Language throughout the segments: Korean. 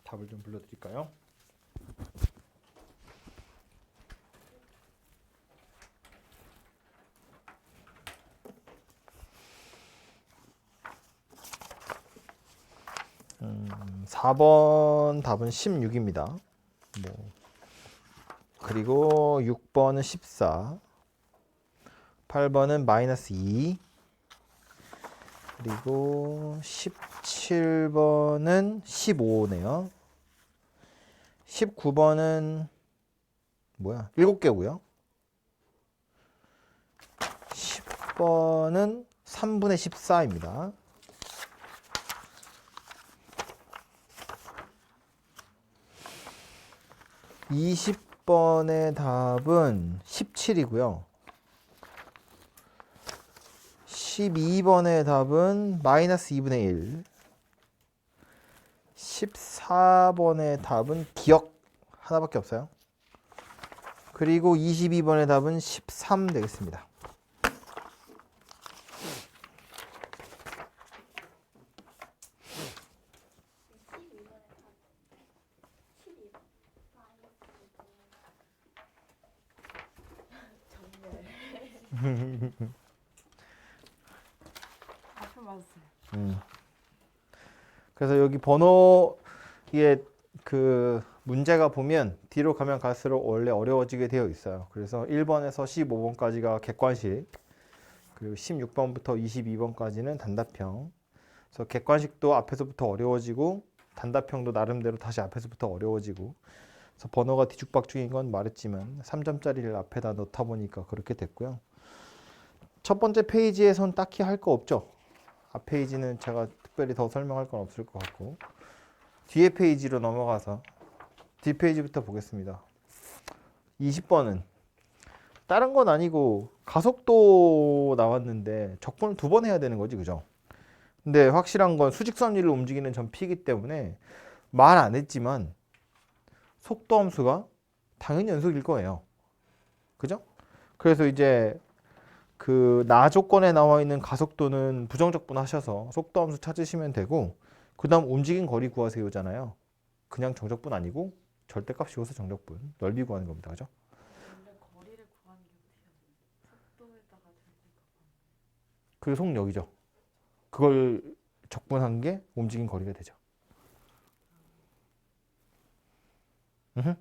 답을 좀 불러드릴까요? 음, 4번 답은 16입니다. 그리고 6번은 14, 8번은 마이너스 2, 그리고 17번은 15네요. 19번은 뭐야? 7개고요. 10번은 3분의 14입니다. 20번의 답은 17이고요. 12번의 답은 마이너스 2분의 1. 14번의 답은 기억 하나밖에 없어요. 그리고 22번의 답은 13 되겠습니다. 그래서 여기 번호에 그 문제가 보면 뒤로 가면 갈수록 원래 어려워지게 되어 있어요. 그래서 1번에서 15번까지가 객관식, 그리고 16번부터 22번까지는 단답형. 그래서 객관식도 앞에서부터 어려워지고 단답형도 나름대로 다시 앞에서부터 어려워지고. 그래서 번호가 뒤죽박죽인 건 말했지만 3점짜리를 앞에다 넣다 보니까 그렇게 됐고요. 첫 번째 페이지에선 딱히 할 거 없죠. 앞 페이지는 제가 특별히 더 설명할 건 없을 것 같고, 뒤에 페이지로 넘어가서 뒷페이지부터 보겠습니다. 20번은 다른 건 아니고 가속도 나왔는데 적분을 2번 해야 되는 거지, 그죠? 근데 확실한 건 수직선위를 움직이는 전 P이기 때문에 말 안 했지만 속도 함수가 당연히 연속일 거예요. 그죠? 그래서 이제 그 나 조건에 나와 있는 가속도는 부정적분 하셔서 속도 함수 찾으시면 되고, 그 다음 움직인 거리 구하세요잖아요. 그냥 정적분 아니고 절대값 씌워서 정적분, 넓이 구하는 겁니다. 그죠? 원래 거리를 구하는 게 어떻게 속도에다가 절대값. 그게 속력이죠. 그걸 적분한 게 움직인 거리가 되죠. 너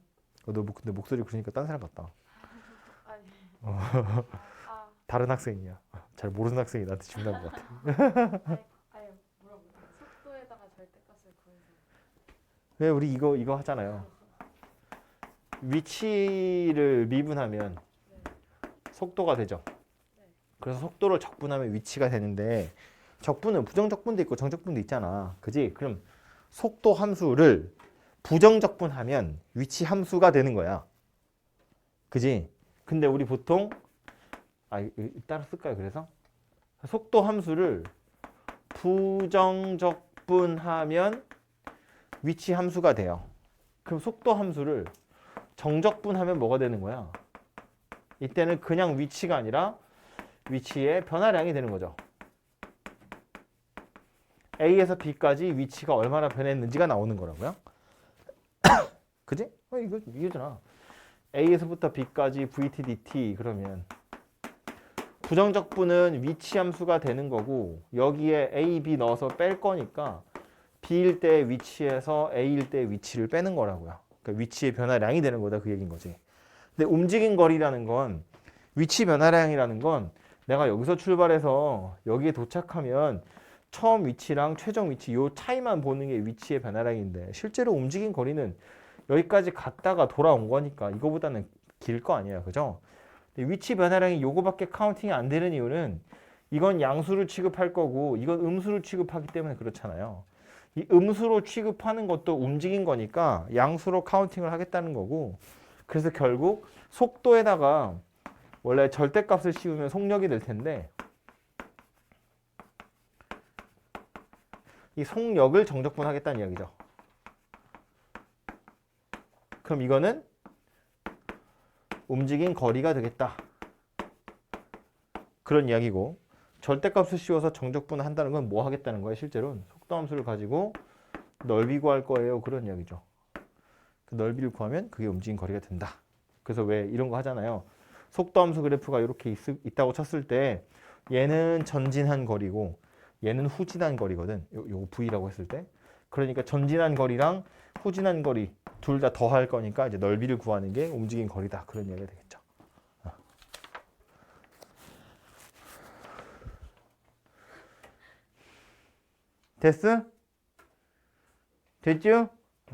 근데 목소리 그러니까 딴 사람 같다. 아니. 다른 학생이야. 잘 모르는 학생이 나한테 질문한 것 같아. 아니 물어보세요. 속도에다가 절대값을 구해서. 왜 우리 이거 하잖아요. 위치를 미분하면 네. 속도가 되죠. 네. 그래서 속도를 적분하면 위치가 되는데, 적분은 부정적분도 있고 정적분도 있잖아. 그지? 그럼 속도 함수를 부정적분하면 위치 함수가 되는 거야. 그지? 근데 우리 보통 따라 쓸까요? 그래서 속도 함수를 부정적분하면 위치 함수가 돼요. 그럼 속도 함수를 정적분하면 뭐가 되는 거야? 이때는 그냥 위치가 아니라 위치의 변화량이 되는 거죠. A에서 B까지 위치가 얼마나 변했는지가 나오는 거라고요. 그지? 이거잖아. A에서부터 B까지 VT, DT 그러면 부정적분은 위치 함수가 되는 거고, 여기에 A, B 넣어서 뺄 거니까 B일 때 위치에서 A일 때 위치를 빼는 거라고요. 그러니까 위치의 변화량이 되는 거다, 그 얘기인 거지. 근데 움직인 거리라는 건, 위치 변화량이라는 건 내가 여기서 출발해서 여기에 도착하면 처음 위치랑 최종 위치 요 차이만 보는 게 위치의 변화량인데, 실제로 움직인 거리는 여기까지 갔다가 돌아온 거니까 이거보다는 길 거 아니에요. 그죠? 근데 위치 변화량이 요거밖에 카운팅이 안 되는 이유는 이건 양수를 취급할 거고 이건 음수를 취급하기 때문에 그렇잖아요. 이 음수로 취급하는 것도 움직인 거니까 양수로 카운팅을 하겠다는 거고, 그래서 결국 속도에다가 원래 절대값을 씌우면 속력이 될 텐데, 이 속력을 정적분하겠다는 이야기죠. 그럼 이거는 움직인 거리가 되겠다, 그런 이야기고, 절대값을 씌워서 정적분을 한다는 건 뭐 하겠다는 거예요? 실제로는 속도함수를 가지고 넓이 구할 거예요. 그런 이야기죠. 그 넓이를 구하면 그게 움직인 거리가 된다. 그래서 왜 이런 거 하잖아요. 속도 함수 그래프가 이렇게 있다고 쳤을 때 얘는 전진한 거리고 얘는 후진한 거리거든. 요 V라고 했을 때. 그러니까 전진한 거리랑 후진한 거리 둘 다 더할 거니까 이제 넓이를 구하는 게 움직인 거리다. 그런 이야기가 되겠죠. 됐어? 됐죠?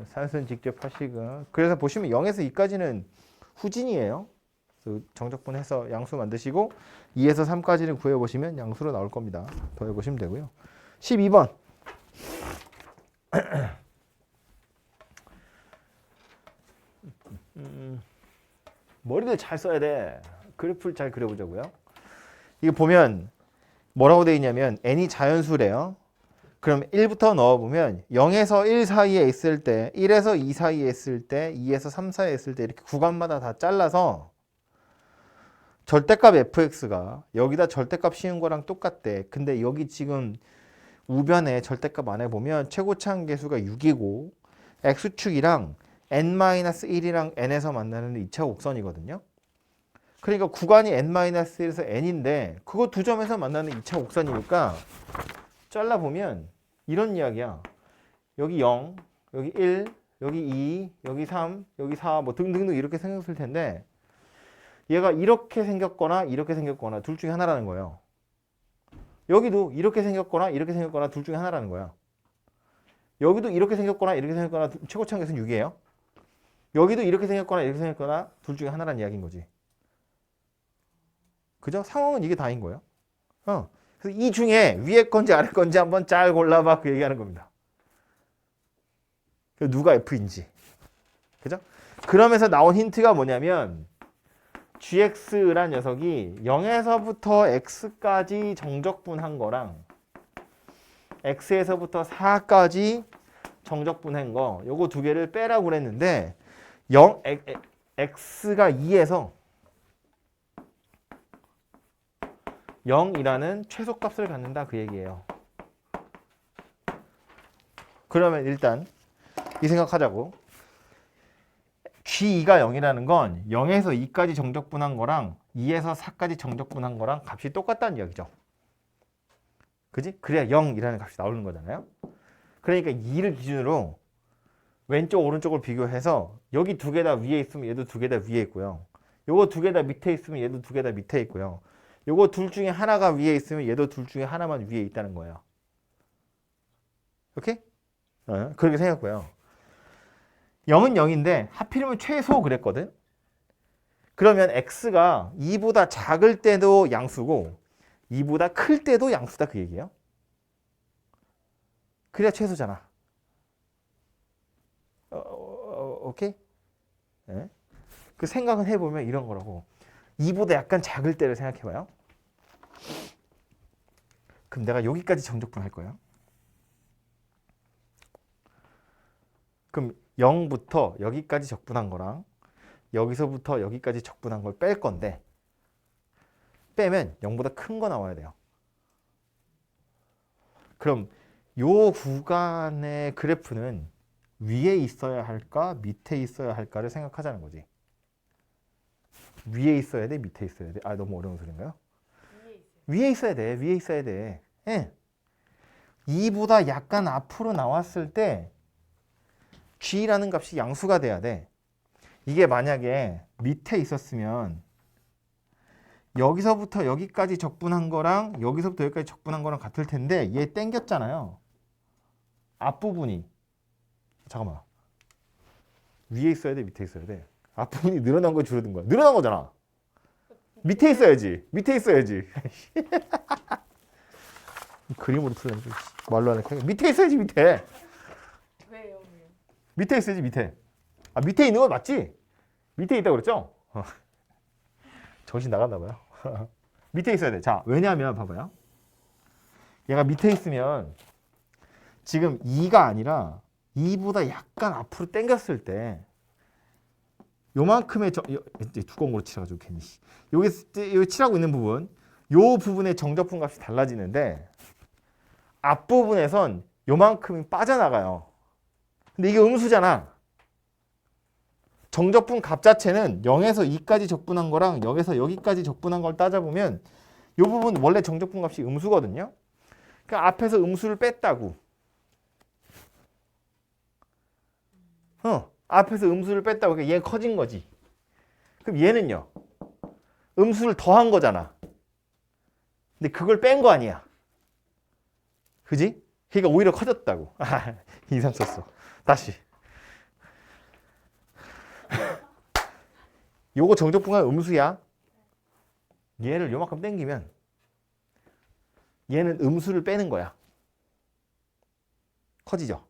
산수는 직접 하시고. 그래서 보시면 0에서 2까지는 후진이에요. 그래서 정적분해서 양수 만드시고 2에서 3까지를 구해보시면 양수로 나올 겁니다. 더해보시면 되고요. 12번. 머리를 잘 써야 돼. 그래프를 잘 그려보자고요. 이거 보면 뭐라고 되어 있냐면 n이 자연수래요. 그럼 1부터 넣어보면 0에서 1 사이에 있을 때, 1에서 2 사이에 있을 때, 2에서 3 사이에 있을 때 이렇게 구간마다 다 잘라서 절대값 fx가 여기다 절대값 씌운 거랑 똑같대. 근데 여기 지금 우변에 절대값 안에 보면 최고차항 계수가 6이고 x축이랑 n-1이랑 n에서 만나는 2차 곡선이거든요. 그러니까 구간이 n-1에서 n인데 그거 두 점에서 만나는 2차 곡선이니까 잘라보면 이런 이야기야. 여기 0, 여기 1, 여기 2, 여기 3, 여기 4, 뭐 등등등 이렇게 생겼을 텐데 얘가 이렇게 생겼거나 이렇게 생겼거나 둘 중에 하나라는 거예요. 여기도 이렇게 생겼거나 이렇게 생겼거나 둘 중에 하나라는 거야. 여기도 이렇게 생겼거나 이렇게 생겼거나 최고차항 계수는 6이에요. 여기도 이렇게 생겼거나 이렇게 생겼거나 둘 중에 하나라는 이야기인 거지. 그죠? 상황은 이게 다인 거예요. 그래서 이 중에 위에 건지 아래 건지 한번 잘 골라봐 그 얘기하는 겁니다. 누가 F인지. 그죠? 그러면서 나온 힌트가 뭐냐면 gx란 녀석이 0에서부터 x까지 정적분한 거랑 x에서부터 4까지 정적분한 거 요거 두 개를 빼라고 그랬는데 x가 2에서 0이라는 최소값을 갖는다 그 얘기예요. 그러면 일단 이 생각하자고. G2가 0이라는 건 0에서 2까지 정적분한 거랑 2에서 4까지 정적분한 거랑 값이 똑같다는 이야기죠. 그지? 그래야 0이라는 값이 나오는 거잖아요. 그러니까 2를 기준으로 왼쪽 오른쪽을 비교해서 여기 두 개 다 위에 있으면 얘도 두 개 다 위에 있고요. 요거 두 개 다 밑에 있으면 얘도 두 개 다 밑에 있고요. 요거 둘 중에 하나가 위에 있으면 얘도 둘 중에 하나만 위에 있다는 거예요. 오케이? 그렇게 생각했고요. 0은 0인데 하필이면 최소 그랬거든. 그러면 x가 2보다 작을 때도 양수고 2보다 클 때도 양수다 그 얘기예요. 그래야 최소잖아. 오케이? 네. 그 생각은 해보면 이런 거라고. 2보다 약간 작을 때를 생각해봐요. 그럼 내가 여기까지 정적분할 거예요. 그럼 0부터 여기까지 적분한 거랑 여기서부터 여기까지 적분한 걸 뺄 건데 빼면 0보다 큰 거 나와야 돼요. 그럼 요 구간의 그래프는 위에 있어야 할까 밑에 있어야 할까를 생각하자는 거지. 위에 있어야 돼 밑에 있어야 돼? 아 너무 어려운 소리인가요? 위에 있어야 돼. 위에 있어야 돼. 예. 2보다 약간 앞으로 나왔을 때 G라는 값이 양수가 돼야 돼. 이게 만약에 밑에 있었으면 여기서부터 여기까지 적분한 거랑 여기서부터 여기까지 적분한 거랑 같을 텐데 얘 땡겼잖아요. 앞부분이. 잠깐만. 위에 있어야 돼 밑에 있어야 돼? 앞부분이 늘어난 거야 줄어든 거야? 늘어난 거잖아. 밑에 있어야지. 밑에 있어야지. 그림으로 풀려니까 말로 하니까 밑에 있어야지 밑에. 왜요? 밑에 있어야지 밑에. 아 밑에 있는 건 맞지? 밑에 있다고 그랬죠? 정신 나갔나 봐요. 밑에 있어야 돼. 자 왜냐하면 봐봐요. 얘가 밑에 있으면 지금 2가 아니라 2보다 약간 앞으로 당겼을 때 요만큼의 두꺼운 걸로 칠해가지고 괜히 여기 칠하고 있는 부분 요 부분의 정적분 값이 달라지는데 앞부분에선 요만큼이 빠져나가요. 근데 이게 음수잖아. 정적분 값 자체는 0에서 2까지 적분한 거랑 0에서 여기까지 적분한 걸 따져보면 이 부분 원래 정적분 값이 음수거든요. 그러니까 앞에서 음수를 뺐다고. 앞에서 음수를 뺐다고. 그러니까 얘가 커진 거지. 그럼 얘는요. 음수를 더한 거잖아. 근데 그걸 뺀 거 아니야. 그지? 그러니까 오히려 커졌다고. 이상 썼어. 다시. 요거 정적분간 음수야. 얘를 요만큼 당기면 얘는 음수를 빼는 거야. 커지죠?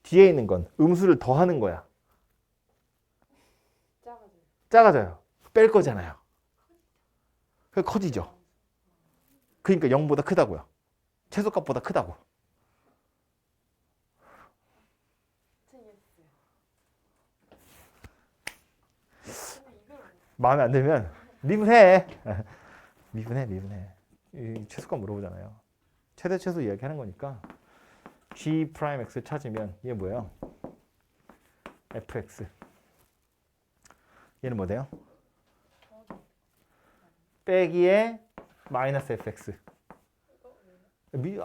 뒤에 있는 건 음수를 더하는 거야. 작아져요. 작아져요. 뺄 거잖아요. 그 커지죠. 그러니까 0보다 크다고요. 최소값보다 크다고. 이해했어요. 근데 이걸 마음에 안 들면 미분해. 미분해. 이 최소값 물어보잖아요. 최대 최소 이야기하는 거니까 g 프라임 x 찾으면 얘 뭐예요? fx. 얘는 뭐 돼요? 빼기에 마이너스 fx.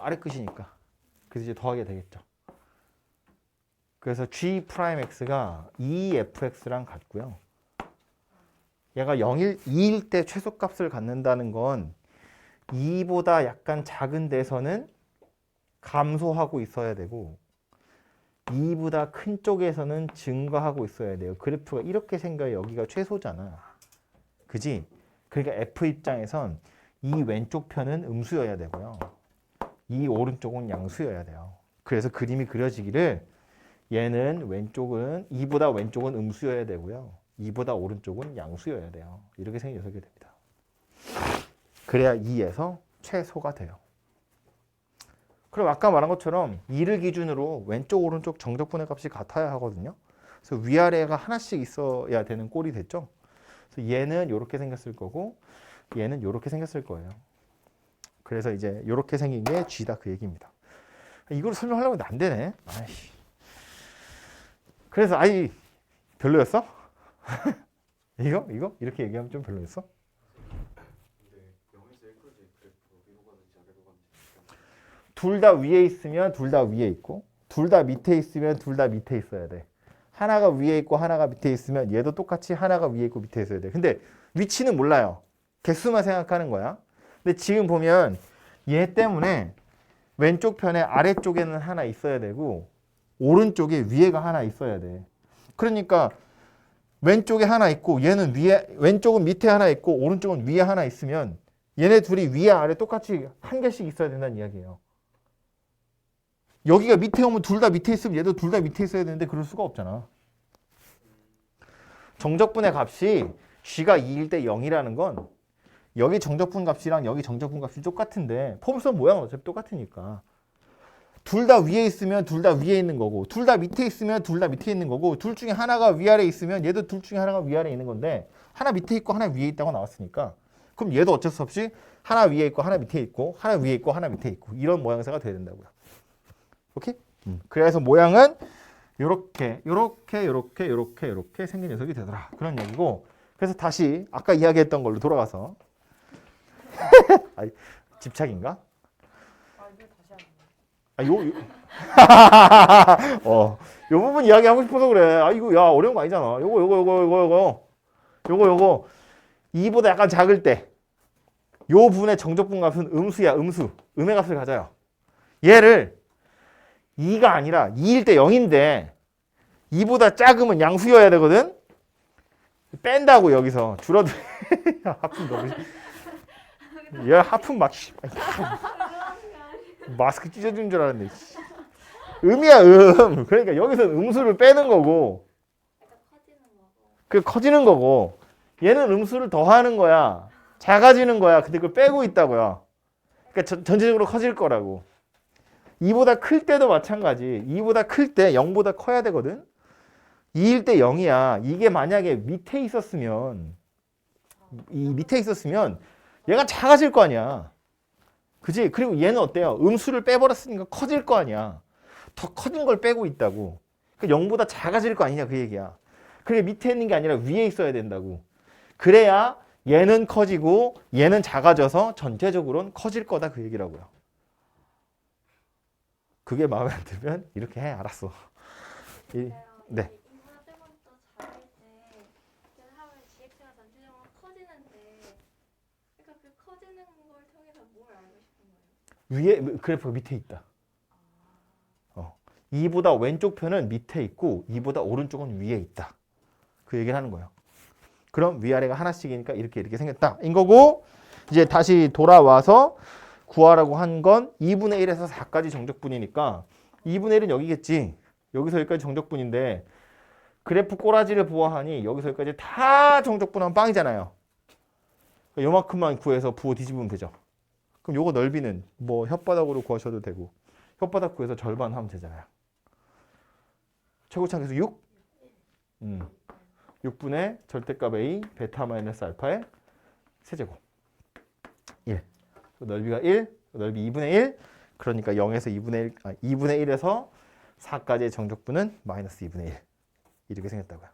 아래 끝이니까. 그래서 이제 더하게 되겠죠. 그래서 g 프라임 x가 2fx랑 같고요. 얘가 2일 때 최소값을 갖는다는 건 2보다 약간 작은 데서는 감소하고 있어야 되고 2보다 큰 쪽에서는 증가하고 있어야 돼요. 그래프가 이렇게 생겨야 여기가 최소잖아. 그지? 그러니까 f 입장에선 이 왼쪽 편은 음수여야 되고요. 이 오른쪽은 양수여야 돼요. 그래서 그림이 그려지기를 얘는 왼쪽은 2보다 왼쪽은 음수여야 되고요. 2보다 오른쪽은 양수여야 돼요. 이렇게 생겨서 됩니다. 그래야 2에서 최소가 돼요. 그럼 아까 말한 것처럼 2를 기준으로 왼쪽 오른쪽 정적분의 값이 같아야 하거든요. 그래서 위아래가 하나씩 있어야 되는 꼴이 됐죠. 그래서 얘는 이렇게 생겼을 거고 얘는 이렇게 생겼을 거예요. 그래서 이제 이렇게 생긴 게 G다 그 얘기입니다. 이걸 설명하려고 했는데 안 되네. 아이씨. 그래서 별로였어? 이거? 이렇게 얘기하면 좀 별로였어? 둘 다 위에 있으면 둘 다 위에 있고 둘 다 밑에 있으면 둘 다 밑에 있어야 돼. 하나가 위에 있고 하나가 밑에 있으면 얘도 똑같이 하나가 위에 있고 밑에 있어야 돼. 근데 위치는 몰라요. 개수만 생각하는 거야. 근데 지금 보면 얘 때문에 왼쪽 편에 아래쪽에는 하나 있어야 되고 오른쪽에 위에가 하나 있어야 돼. 그러니까 왼쪽에 하나 있고 얘는 위에, 왼쪽은 밑에 하나 있고 오른쪽은 위에 하나 있으면 얘네 둘이 위에 아래 똑같이 한 개씩 있어야 된다는 이야기예요. 여기가 밑에 오면 둘 다 밑에 있으면 얘도 둘 다 밑에 있어야 되는데 그럴 수가 없잖아. 정적분의 값이 g가 2일 때 0이라는 건 여기 정적분 값이랑 여기 정적분 값이 똑같은데 폼선 모양은 어차피 똑같으니까 둘 다 위에 있으면 둘 다 위에 있는 거고 둘 다 밑에 있으면 둘 다 밑에 있는 거고 둘 중에 하나가 위아래 있으면 얘도 둘 중에 하나가 위아래 있는 건데 하나 밑에 있고 하나 위에 있다고 나왔으니까 그럼 얘도 어쩔 수 없이 하나 위에 있고 하나 밑에 있고 하나 위에 있고 하나 밑에 있고 이런 모양새가 돼야 된다고요. 오케이? 그래서 모양은 요렇게 생긴 녀석이 되더라. 그런 얘기고 그래서 다시 아까 이야기했던 걸로 돌아가서 집착인가? 이거 다시 하는 요 부분 이야기하고 싶어서 그래. 이거 야 어려운 거 아니잖아. 요거 2보다 약간 작을 때 요 분의 정적분 값은 음수야. 음의 값을 가져요. 얘를 2가 아니라 2일 때 0인데 2보다 작으면 양수여야 되거든. 뺀다고 여기서 줄어들. 하품 너무. 얘 하품 막 마스크 찢어진 줄 알았네. 음이야 그러니까 여기서 음수를 빼는 거고. 그 커지는 거고. 얘는 음수를 더하는 거야. 작아지는 거야. 근데 그걸 빼고 있다고요. 그러니까 전체적으로 커질 거라고. 2보다 클 때도 마찬가지. 2보다 클 때 0보다 커야 되거든. 2일 때 0이야. 이게 만약에 밑에 있었으면 얘가 작아질 거 아니야. 그지? 그리고 얘는 어때요? 음수를 빼버렸으니까 커질 거 아니야. 더 커진 걸 빼고 있다고. 그러니까 0보다 작아질 거 아니냐 그 얘기야. 그게 밑에 있는 게 아니라 위에 있어야 된다고. 그래야 얘는 커지고 얘는 작아져서 전체적으로는 커질 거다 그 얘기라고요. 그게 마음에 안 들면 이렇게 해. 알았어. 네. 인사들부터 자랄 때 하면 GX가 전체적으로 커지는데 그러니까 그 커지는 걸 통해서 뭘 알고 싶은 거예요? 위에 그래프가 밑에 있다. 2보다 왼쪽 편은 밑에 있고 2보다 오른쪽은 위에 있다. 그 얘기를 하는 거예요. 그럼 위아래가 하나씩이니까 이렇게 생겼다. 인 거고 이제 다시 돌아와서 구하라고 한 건 2분의 1에서 4까지 정적분이니까 2분의 1은 여기겠지. 여기서 여기까지 정적분인데 그래프 꼬라지를 보아하니 여기서 여기까지 다 정적분하면 빵이잖아요. 그러니까 요만큼만 구해서 부호 뒤집으면 되죠. 그럼 요거 넓이는 뭐 혓바닥으로 구하셔도 되고 혓바닥 구해서 절반 하면 되잖아요. 최고차항에서 6? 6분의 절대값 A 베타 마이너스 알파의 세제곱 1. 넓이가 1, 넓이 2분의 1. 그러니까 0에서 2분의 1에서 4까지의 정적분은 마이너스 2분의 1. 이렇게 생겼다고요.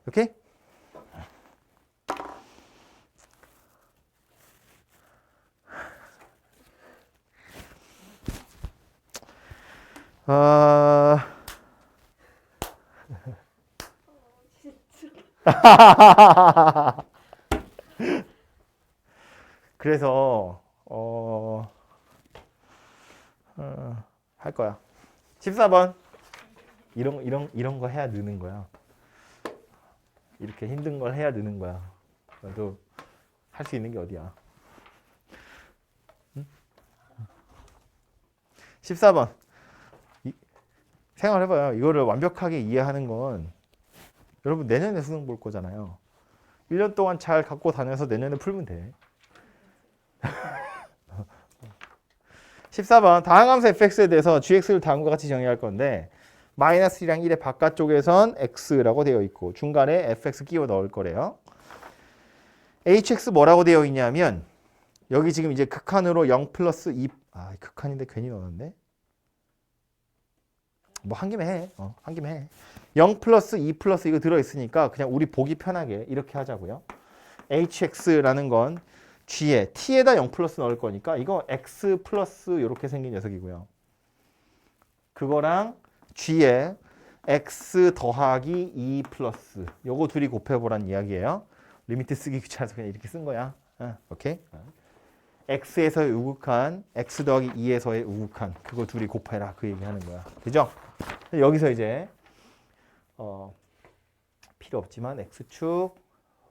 오케이? 그래서 할 거야. 14번. 이런 거 해야 느는 거야. 이렇게 힘든 걸 해야 느는 거야. 너도 할 수 있는 게 어디야. 응? 14번. 생각해봐요. 이거를 완벽하게 이해하는 건 여러분 내년에 수능 볼 거잖아요. 1년 동안 잘 갖고 다녀서 내년에 풀면 돼. 14번 다항함수 fx에 대해서 gx를 다음과 같이 정의할 건데 마이너스 1이랑 1의 바깥쪽에선 x라고 되어 있고 중간에 fx 끼워 넣을 거래요. hx 뭐라고 되어 있냐면 여기 지금 이제 극한으로 0 플러스 2 극한인데 괜히 넣었네. 뭐 한 김에 해. 한 김에 해. 0 플러스 2 플러스 이거 들어있으니까 그냥 우리 보기 편하게 이렇게 하자고요. hx라는 건 g에 t에다 0 플러스 넣을 거니까 이거 x 플러스 이렇게 생긴 녀석이고요. 그거랑 g에 x 더하기 2 플러스 요거 둘이 곱해보란 이야기예요. 리미트 쓰기 귀찮아서 그냥 이렇게 쓴 거야. 오케이? x에서의 우극한 x 더하기 2에서의 우극한 그거 둘이 곱해라 그 얘기하는 거야. 그죠? 여기서 이제 필요 없지만 x축,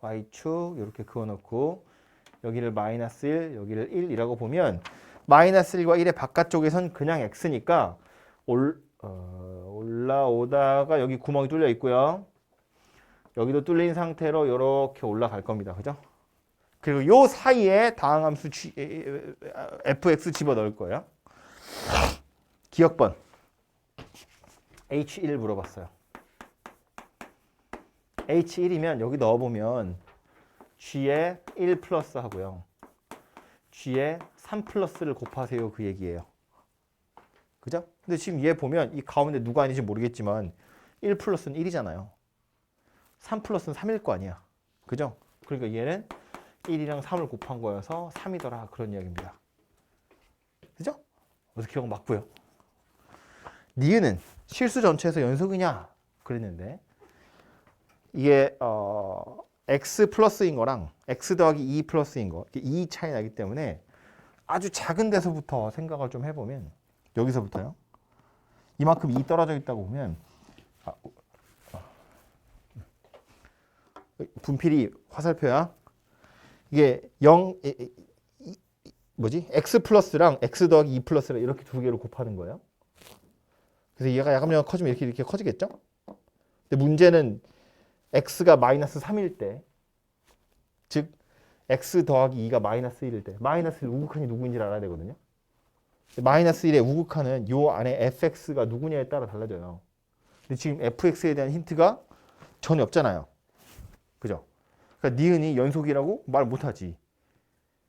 y축 이렇게 그어놓고 여기를 마이너스 1, 여기를 1이라고 보면 마이너스 1과 1의 바깥쪽에선 그냥 x니까 올라오다가 여기 구멍이 뚫려 있고요. 여기도 뚫린 상태로 이렇게 올라갈 겁니다. 그죠? 그리고 요 사이에 다항함수 fx 집어넣을 거예요. 기억번 h1 물어봤어요. h1이면 여기 넣어보면 g에 1 플러스 하고요. g에 3 플러스를 곱하세요. 그 얘기예요. 그죠? 근데 지금 얘 보면 이 가운데 누가 아닌지 모르겠지만 1 플러스는 1이잖아요. 3 플러스는 3일 거 아니야. 그죠? 그러니까 얘는 1이랑 3을 곱한 거여서 3이더라. 그런 이야기입니다. 그죠? 어떻게 기억 맞고요. 니은은 실수 전체에서 연속이냐? 그랬는데 이게 x 플러스인 거랑 x 더하기 2 플러스인 거 2 차이 나기 때문에 아주 작은 데서부터 생각을 좀 해보면 여기서부터요. 이만큼 2 떨어져 있다고 보면 분필이 화살표야. 이게 0 x 플러스랑 x 더하기 2 플러스랑 이렇게 두 개로 곱하는 거예요. 그래서 얘가 약간 커지면 이렇게 커지겠죠? 근데 문제는 x가 마이너스 3일 때, 즉 x 더하기 2가 마이너스 1일 때 마이너스 1 우극한이 누구인지를 알아야 되거든요. 마이너스 1의 우극한은 요 안에 fx가 누구냐에 따라 달라져요. 근데 지금 fx에 대한 힌트가 전혀 없잖아요. 그죠? 그러니까 니은이 연속이라고 말 못하지.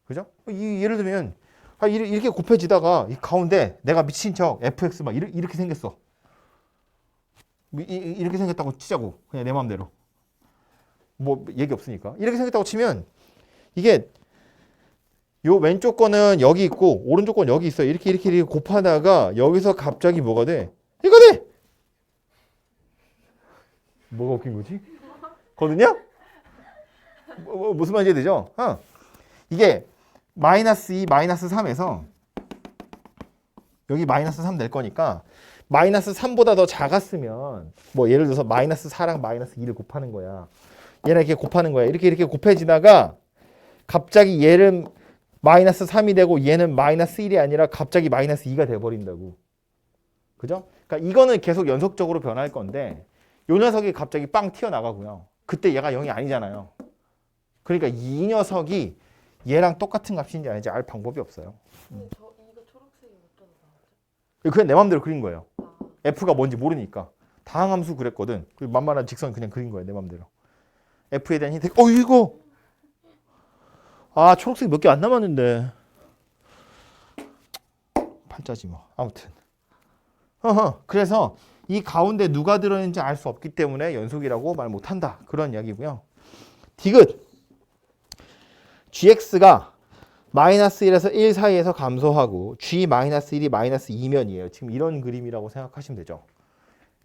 그죠? 예를 들면 아, 이렇게 곱해지다가 이 가운데 내가 미친 척 fx 막 이렇게 생겼어. 이렇게 생겼다고 치자고. 그냥 내 마음대로. 뭐 얘기 없으니까. 이렇게 생겼다고 치면 이게 요 왼쪽 거는 여기 있고 오른쪽 거는 여기 있어. 이렇게 곱하다가 여기서 갑자기 뭐가 돼? 이거 돼! 뭐가 웃긴 거지? 거든요? 무슨 말인지 되죠? 이게 마이너스 2, 마이너스 3에서 여기 마이너스 3 낼 거니까 마이너스 3보다 더 작았으면 뭐 예를 들어서 마이너스 4랑 마이너스 2를 곱하는 거야. 얘랑 이렇게 곱하는 거야. 이렇게 곱해지다가 갑자기 얘는 마이너스 3이 되고 얘는 마이너스 1이 아니라 갑자기 마이너스 2가 돼버린다고. 그죠? 그러니까 이거는 계속 연속적으로 변할 건데 요 녀석이 갑자기 빵 튀어나가고요. 그때 얘가 0이 아니잖아요. 그러니까 이 녀석이 얘랑 똑같은 값인지 아닌지 알 방법이 없어요. 근데 이거 초록색이 어쩌다 나왔죠? 그냥 내 맘대로 그린 거예요. 아, f가 뭔지 모르니까. 다항함수 그랬거든. 그 만만한 직선 그냥 그린 거예요. 내 맘대로. f에 대한 힌트. 이거! 아, 초록색 몇 개 안 남았는데. 팔자지 뭐. 아무튼. 그래서 이 가운데 누가 들어있는지 알 수 없기 때문에 연속이라고 말 못한다. 그런 이야기고요. 디귿. gx가 마이너스 1에서 1 사이에서 감소하고 g 마이너스 1이 마이너스 2면이에요. 지금 이런 그림이라고 생각하시면 되죠.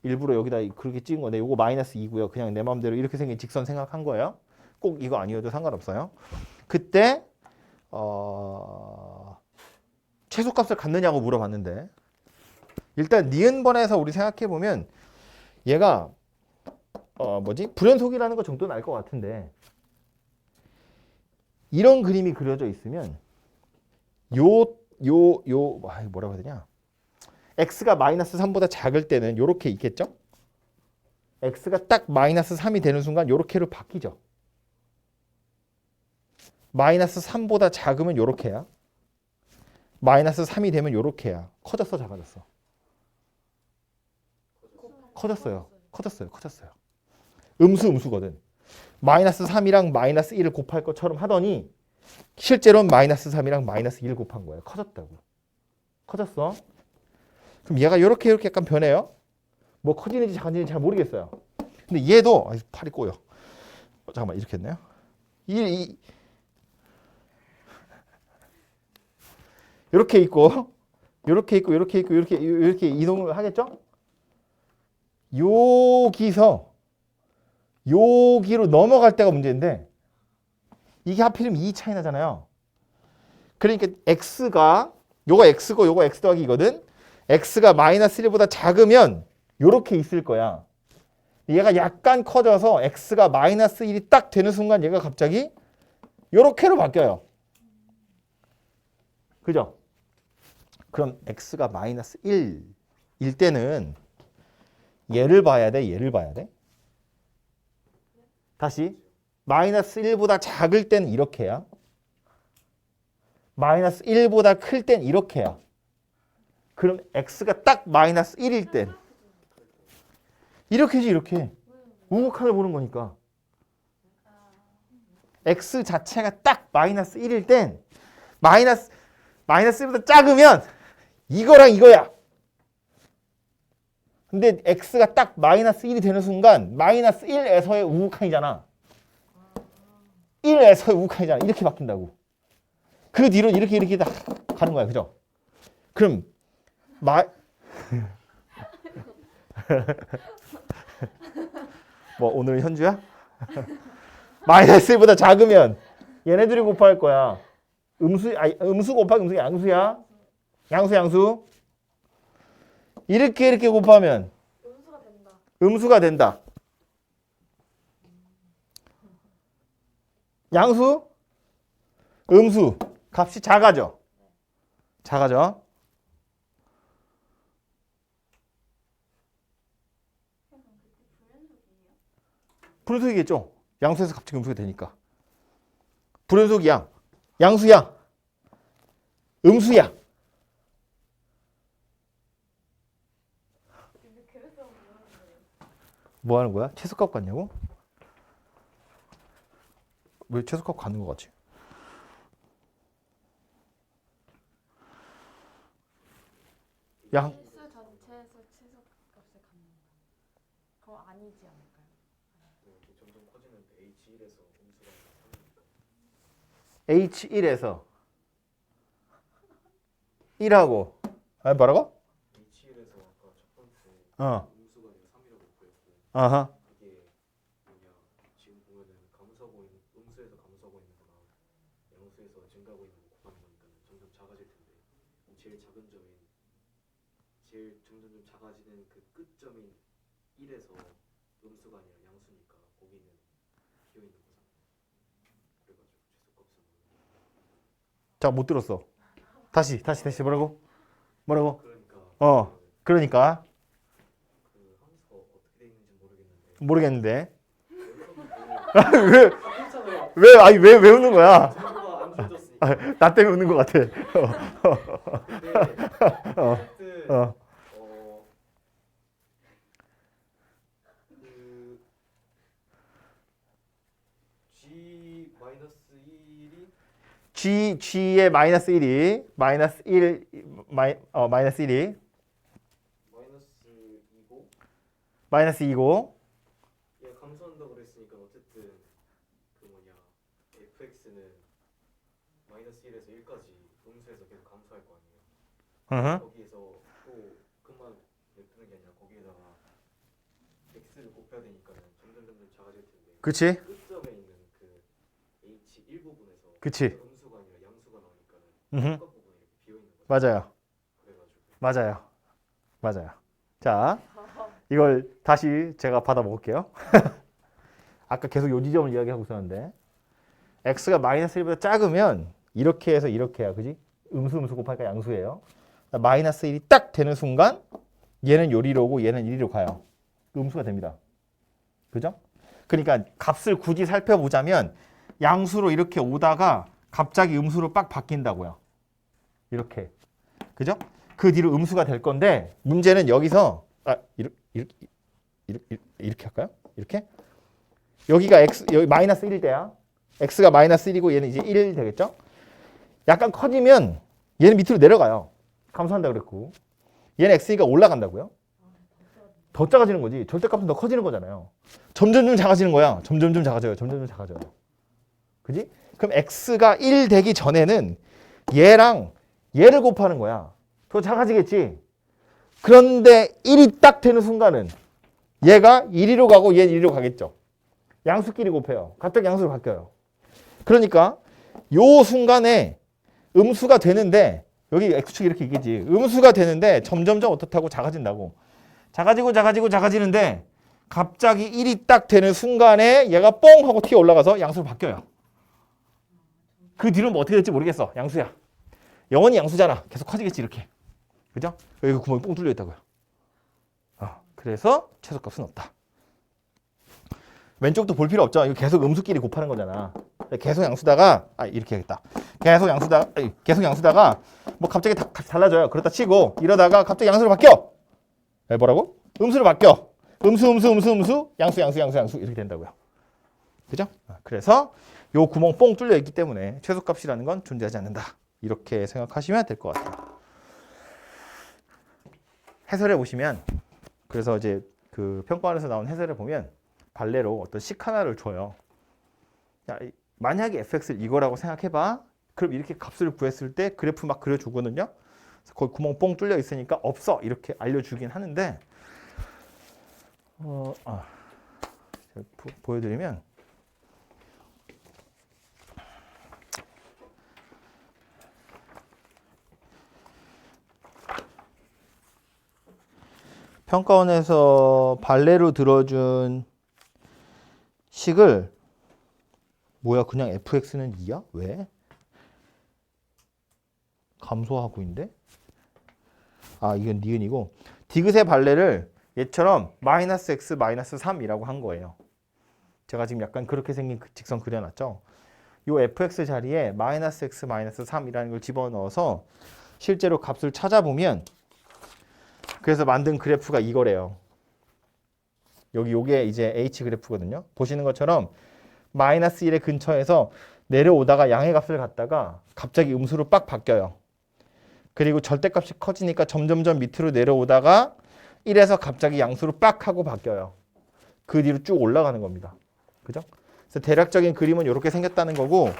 일부러 여기다 그렇게 찍은 건데 이거 마이너스 2고요. 그냥 내 마음대로 이렇게 생긴 직선 생각한 거예요. 꼭 이거 아니어도 상관없어요. 그때 최소값을 갖느냐고 물어봤는데 일단 니은번에서 우리 생각해보면 얘가 불연속이라는 거 정도는 알 것 같은데 이런 그림이 그려져 있으면 뭐라고 해야 되냐? x가 마이너스 3보다 작을 때는 이렇게 있겠죠? x가 딱 마이너스 3이 되는 순간 이렇게로 바뀌죠. 마이너스 3보다 작으면 이렇게야. 마이너스 3이 되면 이렇게야. 커졌어, 작아졌어? 커졌어요. 음수거든. 마이너스 3이랑 마이너스 1을 곱할 것처럼 하더니 실제로는 마이너스 3이랑 마이너스 1을 곱한 거예요. 커졌다고. 커졌어. 그럼 얘가 이렇게 약간 변해요. 뭐 커지는지 작아지는지 잘 모르겠어요. 근데 얘도 팔이 꼬여. 잠깐만 이렇게 했나요? 이렇게 있고 이렇게 이동을 하겠죠? 여기로 넘어갈 때가 문제인데 이게 하필이면 2 차이 나잖아요. 그러니까 x가 요거 x고 요거 x 더하기 이거든. x가 마이너스 1보다 작으면 요렇게 있을 거야. 얘가 약간 커져서 x가 마이너스 1이 딱 되는 순간 얘가 갑자기 요렇게로 바뀌어요. 그죠? 그럼 x가 마이너스 1일 때는 얘를 봐야 돼? 얘를 봐야 돼? 다시 마이너스 1보다 작을 땐 이렇게야. 마이너스 1보다 클 땐 이렇게야. 그럼 x가 딱 마이너스 1일 땐 이렇게지 이렇게. 우극한을 보는 거니까. x 자체가 딱 마이너스 1일 땐 마이너스 1보다 작으면 이거랑 이거야. 근데 x가 딱 마이너스 1이 되는 순간 마이너스 1에서의 우극한이잖아. 1에서의 우극한이잖아. 이렇게 바뀐다고. 그 뒤로 이렇게 다 가는 거야. 그죠? 그럼 뭐 오늘은 현주야? 마이너스 1보다 작으면 얘네들이 곱할 거야. 음수 곱하기 음수 양수야. 양수. 이렇게 곱하면 음수가 된다. 양수, 음수 값이 작아져. 불연속이겠죠. 양수에서 갑자기 음수가 되니까. 불연속이야. 양수야. 음수야. 뭐 하는 거야? 최소값 같냐고? 왜 최소값 갖는 거 같지? 양 실수 전체에서 최소값을 갖는 거. 그럼 아니지 않을까요? 점점 커지는데 H1에서 음수가 3이니까 H1에서 1하고 뭐라고? H1에서 아까 첫 번째 어. 음수가 아니라 3이라고 구했고 아하. 그게 뭐냐 지금 보면은 감소하고 있는 음수에서 감소하고 있는 거랑 양수에서 증가하고 있는 거 곱하는 거니까 점점 작아질 텐데 제일 작은 점인 제일 점점 작아지는 그 끝점인 1에서 음수가 아니라 양수니까 거기는 비어 있는 거잖아. 그래가지고 최소값은 자, 못 들었어. 다시 뭐라고? 뭐라고? 그러니까 그러니까 그 함수가 어떻게 돼 있는지 모르겠는데 모르겠는데. 했잖아요. 왜 웃는 거야? 정보가 안 주어졌으니까. 나 때문에 웃는 것 같아. 근데 어쨌든 어. 그 G의 마이너스 1이 마이너스 1 마이너스 1이 마이너스 2고 얘 감소한다 그랬으니까 어쨌든 그 뭐냐 fx는 마이너스 1에서 1까지 음수에서 계속 감소할 거 아니에요. 거기에서 또 그만 냅두는 게 아니라 거기에다가 x를 곱해야 되니까는 점점 작아질 텐데 그치? 끝점에 있는 그 h 1부분에서 그치? 음수가 아니라 양수가 나오니까는 끝 부분이 이렇게 비어 있는 거죠. 맞아요. 그래가지고 맞아요. 자, 이걸 다시 제가 받아 먹을게요. 아까 계속 요 지점을 이야기하고 있었는데 x가 마이너스 1보다 작으면 이렇게 해서 이렇게 해요. 그지? 음수 곱하니까 양수예요. 마이너스 1이 딱 되는 순간 얘는 요리로 오고 얘는 이리로 가요. 음수가 됩니다. 그죠? 그러니까 값을 굳이 살펴보자면 양수로 이렇게 오다가 갑자기 음수로 빡 바뀐다고요. 이렇게. 그죠? 그 뒤로 음수가 될 건데 문제는 여기서 이렇게 할까요? 이렇게? 여기가 여기 마이너스 1일 때야. x가 마이너스 1이고 얘는 이제 1 되겠죠? 약간 커지면 얘는 밑으로 내려가요. 감소한다 그랬고. 얘는 x니까 올라간다고요. 더 작아지는 거지. 절대값은 더 커지는 거잖아요. 점점 작아지는 거야. 점점 작아져요. 그지? 그럼 x가 1 되기 전에는 얘랑 얘를 곱하는 거야. 더 작아지겠지. 그런데 1이 딱 되는 순간은 얘가 1위로 가고 얘는 1위로 가겠죠. 양수끼리 곱해요. 갑자기 양수로 바뀌어요. 그러니까 요 순간에 음수가 되는데 여기 x축이 이렇게 있겠지. 음수가 되는데 점점점 어떻다고 작아진다고. 작아지는데 갑자기 1이 딱 되는 순간에 얘가 뻥 하고 튀어 올라가서 양수로 바뀌어요. 그 뒤로는 뭐 어떻게 될지 모르겠어. 양수야. 영원히 양수잖아. 계속 커지겠지 이렇게. 그죠? 여기 구멍이 뻥 뚫려 있다고요. 그래서 최소값은 없다. 왼쪽도 볼 필요 없죠. 이거 계속 음수끼리 곱하는 거잖아. 계속 양수다가 이렇게 하겠다. 계속 양수다가 뭐 갑자기 달라져요. 그렇다 치고 이러다가 갑자기 양수로 바뀌어. 뭐라고? 음수로 바뀌어. 음수 양수 이렇게 된다고요. 그죠? 그래서 요 구멍 뻥 뚫려 있기 때문에 최소값이라는 건 존재하지 않는다. 이렇게 생각하시면 될 것 같아요. 해설해 보시면 그래서 이제 그 평가원에서 나온 해설에 보면 발레로 어떤 식 하나를 줘요. 야, 만약에 fx를 이거라고 생각해봐. 그럼 이렇게 값을 구했을 때 그래프 막 그려주거든요. 거기 구멍 뻥 뚫려 있으니까 없어 이렇게 알려주긴 하는데 제가 보여드리면 평가원에서 발레로 들어준 식을 뭐야 그냥 fx는 2야? 왜? 감소하고 있는데? 이건 니은이고 디귿의 발레를 얘처럼 마이너스 x 마이너스 3이라고 한 거예요. 제가 지금 약간 그렇게 생긴 직선 그려놨죠. 요 fx 자리에 마이너스 x 마이너스 3이라는 걸 집어넣어서 실제로 값을 찾아보면 그래서 만든 그래프가 이거래요. 요게 이제 h 그래프거든요. 보시는 것처럼 마이너스 1의 근처에서 내려오다가 양의 값을 갖다가 갑자기 음수로 빡 바뀌어요. 그리고 절대값이 커지니까 점점점 밑으로 내려오다가 1에서 갑자기 양수로 빡 하고 바뀌어요. 그 뒤로 쭉 올라가는 겁니다. 그죠? 그래서 대략적인 그림은 이렇게 생겼다는 거고,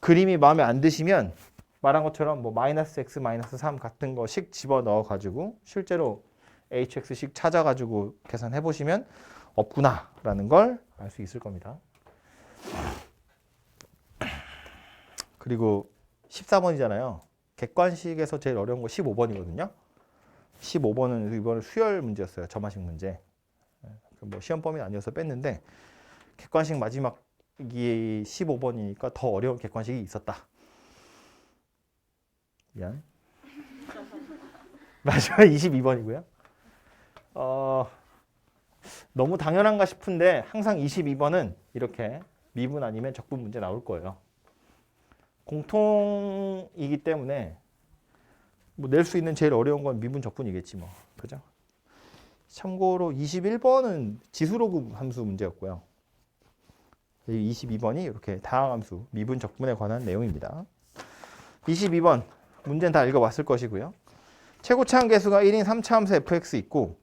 그림이 마음에 안 드시면 말한 것처럼 뭐 마이너스 x 마이너스 3 같은 거식 집어넣어 가지고 실제로 hx식 찾아 가지고 계산해 보시면 없구나라는 걸 알 수 있을 겁니다. 그리고 14번이잖아요. 객관식에서 제일 어려운 거 15번이거든요. 15번은 이번에 수열 문제였어요. 점화식 문제. 뭐 시험 범위는 아니어서 뺐는데 객관식 마지막이 15번이니까 더 어려운 객관식이 있었다. 미안. 마지막 22번이고요. 너무 당연한가 싶은데 항상 22번은 이렇게 미분 아니면 적분 문제 나올 거예요. 공통이기 때문에 뭐 낼 수 있는 제일 어려운 건 미분 적분이겠지 뭐. 그죠? 참고로 21번은 지수로그 함수 문제였고요. 22번이 이렇게 다항함수 미분 적분에 관한 내용입니다. 22번 문제는 다 읽어봤을 것이고요. 최고차항 계수가 1인 3차함수 fx 있고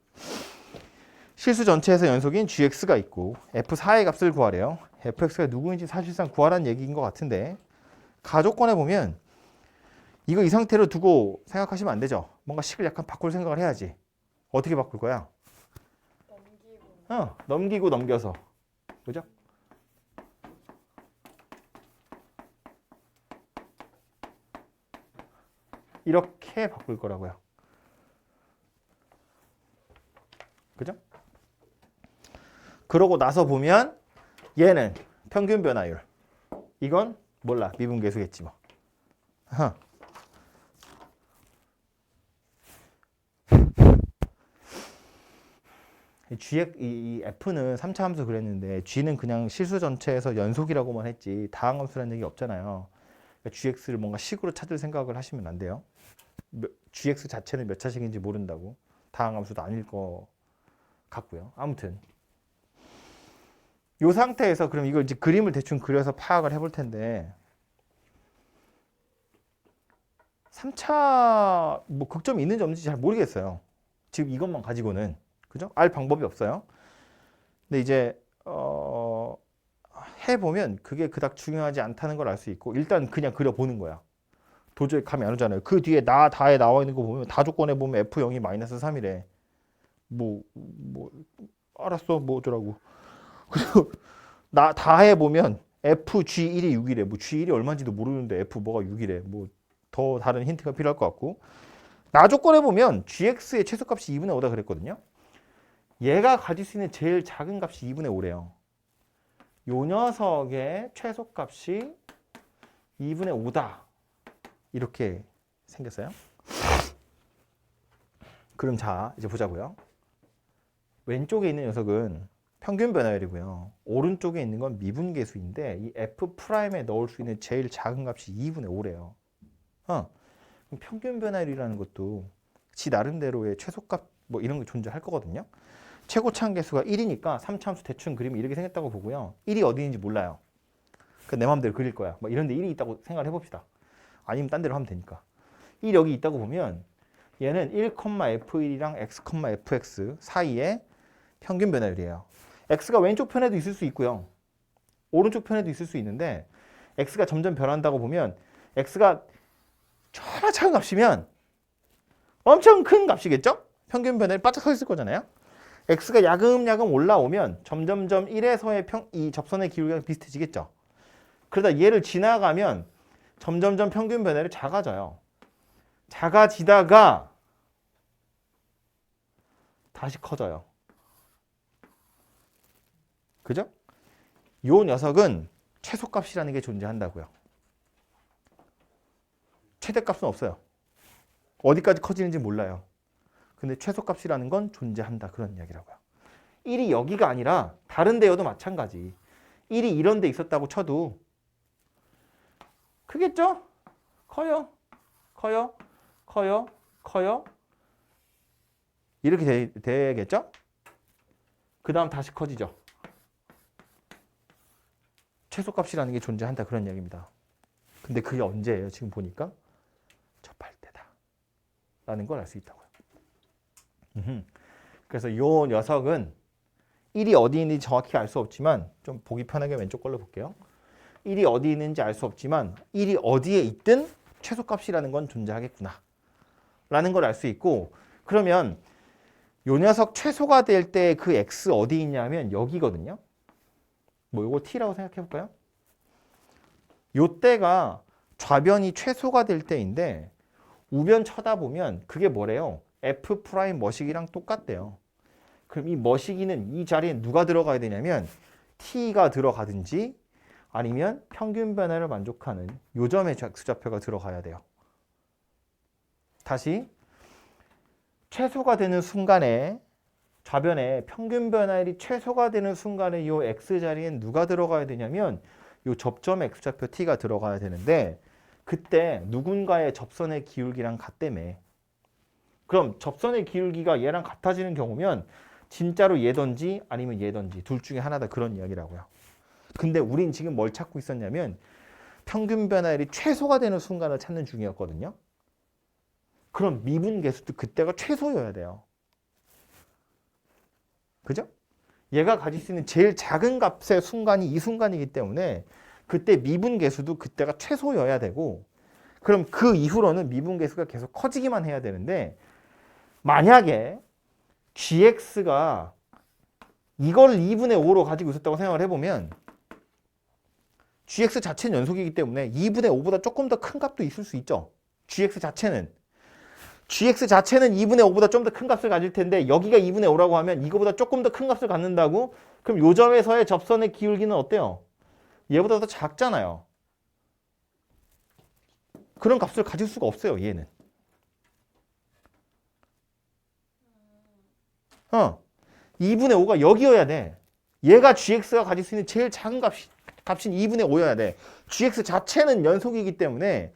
실수 전체에서 연속인 gx가 있고 f4의 값을 구하래요. fx가 누구인지 사실상 구하라는 얘기인 것 같은데 가조건에 보면 이거 이 상태로 두고 생각하시면 안 되죠. 뭔가 식을 약간 바꿀 생각을 해야지. 어떻게 바꿀 거야? 넘기고 넘겨서. 그죠? 이렇게 바꿀 거라고요. 그죠? 그러고 나서 보면 얘는 평균 변화율. 이건 몰라. 미분계수겠지 뭐. 이 F는 3차 함수 그랬는데 G는 그냥 실수 전체에서 연속이라고만 했지 다항함수라는 얘기 없잖아요. 그러니까 GX를 뭔가 식으로 찾을 생각을 하시면 안 돼요. GX 자체는 몇 차식인지 모른다고. 다항함수도 아닐 거 같고요. 아무튼 이 상태에서 그럼 이걸 이제 그림을 대충 그려서 파악을 해볼 텐데 3차 뭐 극점이 있는지 없는지 잘 모르겠어요. 지금 이것만 가지고는. 그죠? 알 방법이 없어요. 근데 이제 해보면 그게 그닥 중요하지 않다는 걸 알 수 있고 일단 그냥 그려보는 거야. 도저히 감이 안 오잖아요. 그 뒤에 다에 나와 있는 거 보면 다 조건에 보면 F0이 마이너스 3이래. 뭐 알았어 뭐 어쩌라고. 그리고 다해 보면 FG1이 6이래. 뭐 G1이 얼마인지도 모르는데 F 뭐가 6이래. 뭐 더 다른 힌트가 필요할 것 같고. 나 조건에 보면 GX의 최소값이 2분의 5다 그랬거든요. 얘가 가질 수 있는 제일 작은 값이 2분의 5래요. 요 녀석의 최소값이 2분의 5다. 이렇게 생겼어요. 그럼 자, 이제 보자고요. 왼쪽에 있는 녀석은 평균 변화율이고요. 오른쪽에 있는 건 미분계수인데 이 F'에 넣을 수 있는 제일 작은 값이 2분의 5래요. 그럼 평균 변화율이라는 것도 지 나름대로의 최소값 뭐 이런 게 존재할 거거든요. 최고차항 계수가 1이니까 3차함수 대충 그리면 이렇게 생겼다고 보고요. 1이 어디 있는지 몰라요. 내 마음대로 그릴 거야. 뭐 이런 데 1이 있다고 생각을 해봅시다. 아니면 딴 데로 하면 되니까. 1 여기 있다고 보면 얘는 1,f1이랑 x,fx 사이에 평균 변화율이에요. x가 왼쪽 편에도 있을 수 있고요. 오른쪽 편에도 있을 수 있는데 x가 점점 변한다고 보면 x가 존나 작은 값이면 엄청 큰 값이겠죠? 평균 변화율이 바짝 서 있을 거잖아요. x가 야금야금 올라오면 점점점 1에서의 이 접선의 기울기가 비슷해지겠죠. 그러다 얘를 지나가면 점점점 평균 변화율이 작아져요. 작아지다가 다시 커져요. 그죠? 요 녀석은 최소값이라는 게 존재한다고요. 최대값은 없어요. 어디까지 커지는지 몰라요. 근데 최소값이라는 건 존재한다. 그런 이야기라고요. 1이 여기가 아니라 다른 데여도 마찬가지. 1이 이런 데 있었다고 쳐도 크겠죠? 커요. 커요. 커요. 커요. 이렇게 되겠죠? 그 다음 다시 커지죠. 최소값이라는 게 존재한다. 그런 이야기입니다. 근데 그게 언제예요? 지금 보니까 접할 때다. 라는 걸 알 수 있다고요. 그래서 요 녀석은 1이 어디 있는지 정확히 알 수 없지만 좀 보기 편하게 왼쪽 걸로 볼게요. 1이 어디 있는지 알 수 없지만 1이 어디에 있든 최소값이라는 건 존재하겠구나 라는 걸 알 수 있고, 그러면 요 녀석 최소가 될 때 그 x 어디 있냐면 여기거든요. 뭐 요거 t라고 생각해 볼까요? 요 때가 좌변이 최소가 될 때인데 우변 쳐다보면 그게 뭐래요? f 프라임 머시기랑 똑같대요. 그럼 이 머시기는 이 자리에 누가 들어가야 되냐면 t가 들어가든지 아니면 평균 변화를 만족하는 요점의 x좌표가 들어가야 돼요. 다시 최소가 되는 순간에 좌변에 평균 변화율이 최소가 되는 순간에 이 x자리엔 누가 들어가야 되냐면 이 접점 x좌표 t가 들어가야 되는데 그때 누군가의 접선의 기울기랑 같다며. 그럼 접선의 기울기가 얘랑 같아지는 경우면 진짜로 얘던지 아니면 얘던지 둘 중에 하나다 그런 이야기라고요. 근데 우린 지금 뭘 찾고 있었냐면 평균 변화율이 최소가 되는 순간을 찾는 중이었거든요. 그럼 미분계수도 그때가 최소여야 돼요. 그죠? 얘가 가질 수 있는 제일 작은 값의 순간이 이 순간이기 때문에 그때 미분계수도 그때가 최소여야 되고, 그럼 그 이후로는 미분계수가 계속 커지기만 해야 되는데 만약에 gx가 이걸 2분의 5로 가지고 있었다고 생각을 해보면 gx 자체는 연속이기 때문에 2분의 5보다 조금 더 큰 값도 있을 수 있죠. gx 자체는 2분의 5보다 좀 더 큰 값을 가질 텐데 여기가 2분의 5라고 하면 이거보다 조금 더 큰 값을 갖는다고? 그럼 요 점에서의 접선의 기울기는 어때요? 얘보다 더 작잖아요. 그런 값을 가질 수가 없어요, 얘는. 2분의 5가 여기여야 돼. 얘가 gx가 가질 수 있는 제일 작은 값인 2분의 5여야 돼. gx 자체는 연속이기 때문에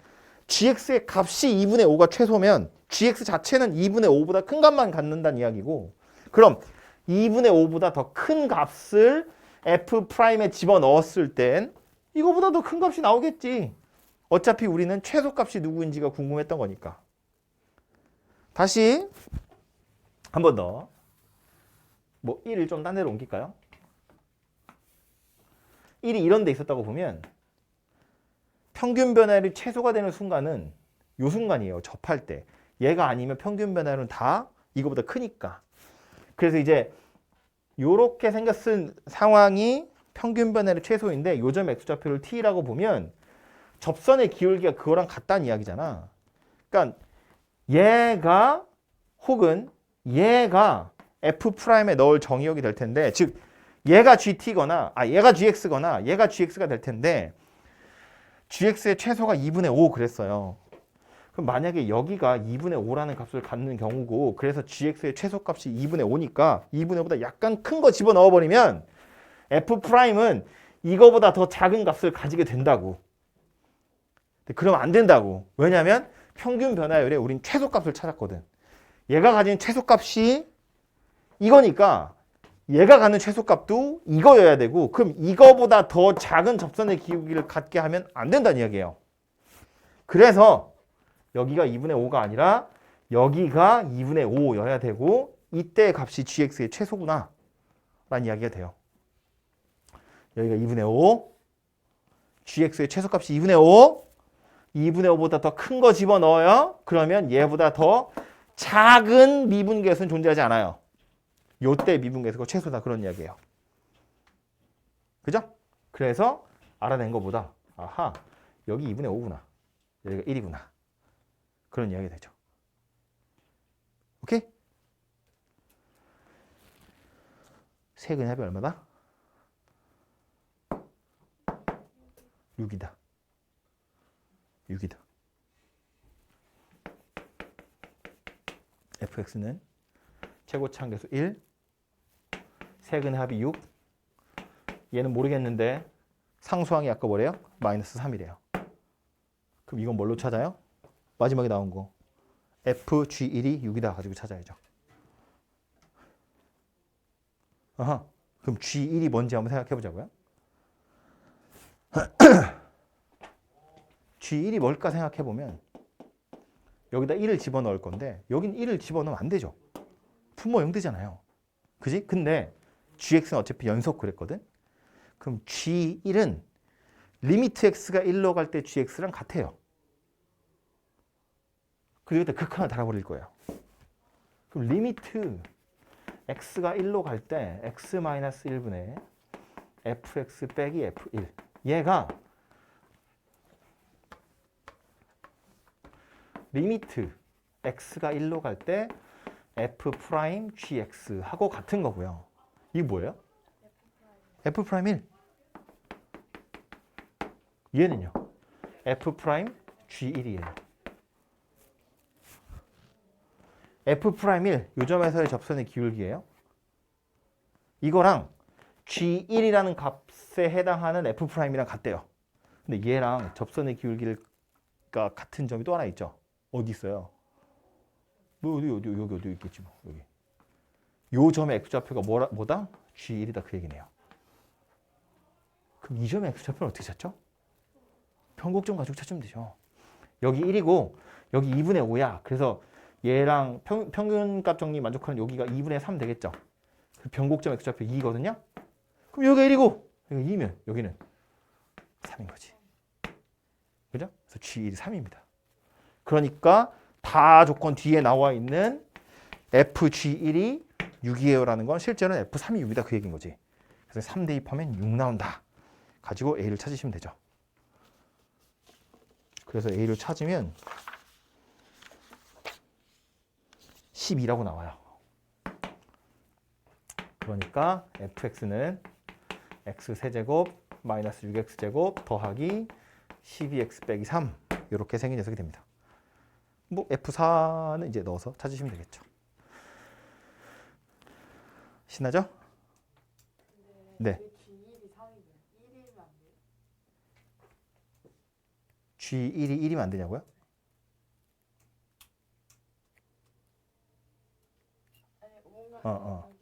gx의 값이 2분의 5가 최소면 gx 자체는 2분의 5보다 큰 값만 갖는다는 이야기고, 그럼 2분의 5보다 더 큰 값을 f'에 집어넣었을 땐 이거보다 더 큰 값이 나오겠지. 어차피 우리는 최소값이 누구인지가 궁금했던 거니까. 다시 한 번 더. 뭐 1을 좀 딴 데로 옮길까요? 1이 이런 데 있었다고 보면 평균 변화율이 최소가 되는 순간은 요 순간이에요. 접할 때. 얘가 아니면 평균 변화율은 다 이거보다 크니까. 그래서 이제 요렇게 생겼은 상황이 평균 변화율 최소인데 요점 x좌표를 t라고 보면 접선의 기울기가 그거랑 같다는 이야기잖아. 그러니까 얘가 혹은 얘가 f'에 넣을 정의역이 될 텐데, 즉 얘가 gt거나 얘가 gx거나 얘가 gx가 될 텐데 gx의 최소가 2분의 5 그랬어요. 그럼 만약에 여기가 2분의 5라는 값을 갖는 경우고, 그래서 gx의 최소값이 2분의 5니까 2분의 5보다 약간 큰 거 집어넣어 버리면 f'은 이거보다 더 작은 값을 가지게 된다고. 그러면 안 된다고. 왜냐하면 평균 변화율에 우린 최소값을 찾았거든. 얘가 가진 최소값이 이거니까 얘가 갖는 최소값도 이거여야 되고, 그럼 이거보다 더 작은 접선의 기울기를 갖게 하면 안 된다는 이야기예요. 그래서 여기가 2분의 5가 아니라 여기가 2분의 5여야 되고, 이때 값이 gx의 최소구나 라는 이야기가 돼요. 여기가 2분의 5, gx의 최소값이 2분의 5, 2분의 5보다 더 큰 거 집어넣어요. 그러면 얘보다 더 작은 미분계수는 존재하지 않아요. 요때 미분계수가 최소다 그런 이야기예요. 그죠? 그래서 알아낸 것보다 아하, 여기 2분의 5구나. 여기가 1이구나. 그런 이야기가 되죠. 오케이? 세근합이 얼마다? 6이다. 6이다. fx는 최고차 함계수 1, 세근합이 6, 얘는 모르겠는데 상수항이 아까 뭐래요? 마이너스 3이래요. 그럼 이건 뭘로 찾아요? 마지막에 나온 거 fg1이 6이다 가지고 찾아야죠. 아하, 그럼 g1이 뭔지 한번 생각해 보자고요. g1이 뭘까 생각해 보면 여기다 1을 집어넣을 건데 여긴 1을 집어넣으면 안 되죠. 분모 0 되잖아요. 그지? 근데 gx는 어차피 연속 그랬거든. 그럼 g1은 리미트 x가 1로 갈 때 gx랑 같아요. 그리고 여기다 극 하나 달아버릴 거예요. 그럼 리미트 x가 1로 갈 때 x-1분의 fx 빼기 f1 얘가 리미트 x가 1로 갈 때 f 프라임 gx 하고 같은 거고요. 이게 뭐예요? f 프라임 1. 얘는요? f 프라임 g1이에요. f 프라임 1 요점에서의 접선의 기울기예요. 이거랑 g1이라는 값에 해당하는 f 프라임이랑 같대요. 근데 얘랑 접선의 기울기가 같은 점이 또 하나 있죠. 어디 있어요? 뭐 여기 있겠지 뭐 여기. 요 점의 x좌표가 뭐다? g1이다 그 얘기네요. 그럼 이 점의 x좌표는 어떻게 찾죠? 평곡점 가지고 찾으면 되죠. 여기 1이고 여기 2분의 5야. 그래서 얘랑 평균값 정리 만족하는 여기가 2분의 3 되겠죠. 그 변곡점 x좌표 2거든요. 그럼 여기가 1이고 여기가 2면 여기는 3인 거지. 그죠? 그래서 g1이 3입니다. 그러니까 다 조건 뒤에 나와 있는 fg1이 6이에요 라는 건 실제로는 f3이 6이다 그 얘기인 거지. 그래서 3 대입하면 6 나온다. 가지고 a를 찾으시면 되죠. 그래서 a를 찾으면 12라고 나와요. 그러니까 fx는 x 세제곱 마이너스 6x제곱 더하기 12x 빼기 3 이렇게 생긴 녀석이 됩니다. 뭐 f4는 이제 넣어서 찾으시면 되겠죠. 신나죠? 네. G1이 3이면 1이면 안 돼요? G1이 1이면 안 되냐고요? 아니 뭔가 어.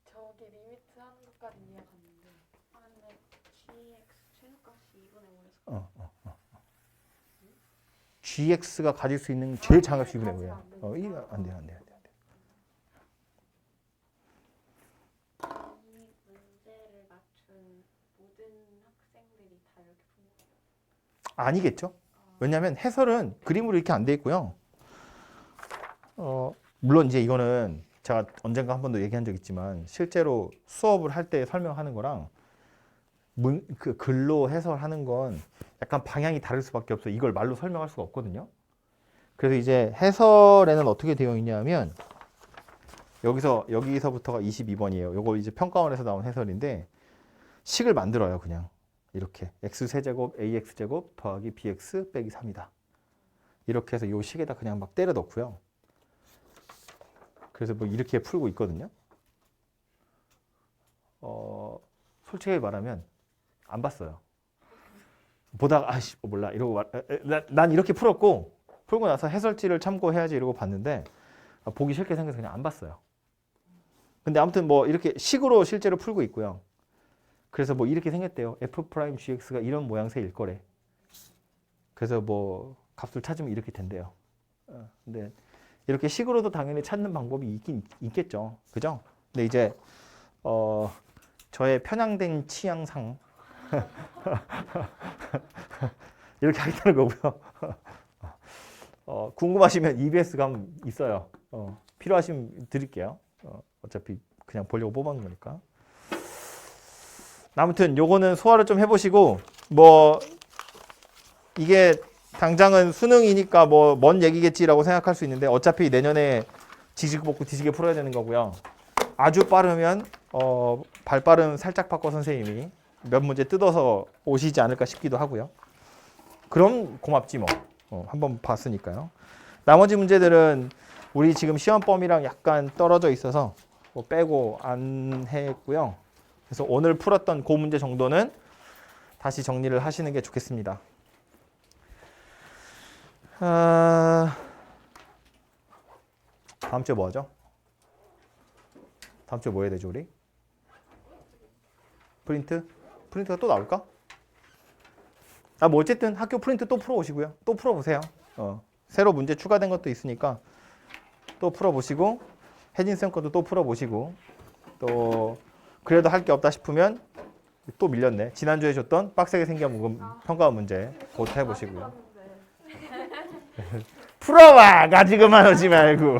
저기 리미트 하는 것까지 이해가 갔는데 아 근데 gx 최소값이 2분의 5여서 gx가 가질 수 있는 제일 작은 값이 2분의 가지면 5야. 안 되니까. 1 안 돼, 안 돼, 안 돼. 이 문제를 맞춘 모든 학생들이 다 이렇게 푼 거예요. 아니겠죠? 왜냐하면 해설은 그림으로 이렇게 안 돼 있고요. 물론 이제 이거는 제가 언젠가 한 번도 얘기한 적 있지만 실제로 수업을 할 때 설명하는 거랑 그 글로 해설하는 건 약간 방향이 다를 수밖에 없어요. 이걸 말로 설명할 수가 없거든요. 그래서 이제 해설에는 어떻게 되어 있냐면 여기서부터가 22번이에요. 요거 이제 평가원에서 나온 해설인데 식을 만들어요. 그냥 이렇게 x세제곱 ax제곱 더하기 bx 빼기 3이다. 이렇게 해서 요 식에다 그냥 막 때려 넣고요. 그래서 뭐 이렇게 풀고 있거든요. 솔직히 말하면 안 봤어요. 보다가 아씨 몰라 이러고 난 이렇게 풀고 나서 해설지를 참고해야지 이러고 봤는데 보기 싫게 생겨서 그냥 안 봤어요. 근데 아무튼 뭐 이렇게 식으로 실제로 풀고 있고요. 그래서 뭐 이렇게 생겼대요. f'(gx가) 이런 모양새일 거래. 그래서 뭐 값을 찾으면 이렇게 된대요. 근데 이렇게 식으로도 당연히 찾는 방법이 있긴 있겠죠. 그죠? 근데 이제 저의 편향된 취향상 이렇게 하겠다는 거고요. 궁금하시면 EBS 감 있어요. 필요하시면 드릴게요. 어차피 그냥 보려고 뽑은 거니까. 아무튼 요거는 소화를 좀 해보시고 뭐 이게 당장은 수능이니까 뭐 먼 얘기겠지라고 생각할 수 있는데 어차피 내년에 지지고 볶고 뒤지게 풀어야 되는 거고요. 아주 빠르면 발빠름 살짝 바꿔 선생님이 몇 문제 뜯어서 오시지 않을까 싶기도 하고요. 그럼 고맙지 뭐. 한번 봤으니까요. 나머지 문제들은 우리 지금 시험 범위랑 약간 떨어져 있어서 뭐 빼고 안 했고요. 그래서 오늘 풀었던 그 문제 정도는 다시 정리를 하시는 게 좋겠습니다. 다음 주에 뭐 하죠? 다음 주에 뭐 해야 되죠 우리? 프린트? 프린트가 또 나올까? 뭐 어쨌든 학교 프린트 또 풀어오시고요. 또 풀어보세요. 새로 문제 추가된 것도 있으니까 또 풀어보시고 혜진 쌤 것도 또 풀어보시고 또 그래도 할 게 없다 싶으면 또 밀렸네. 지난주에 줬던 빡세게 생겨먹은 평가원 문제 그것도 해보시고요. 봤는데. 풀어봐! 가지고만 오지 말고.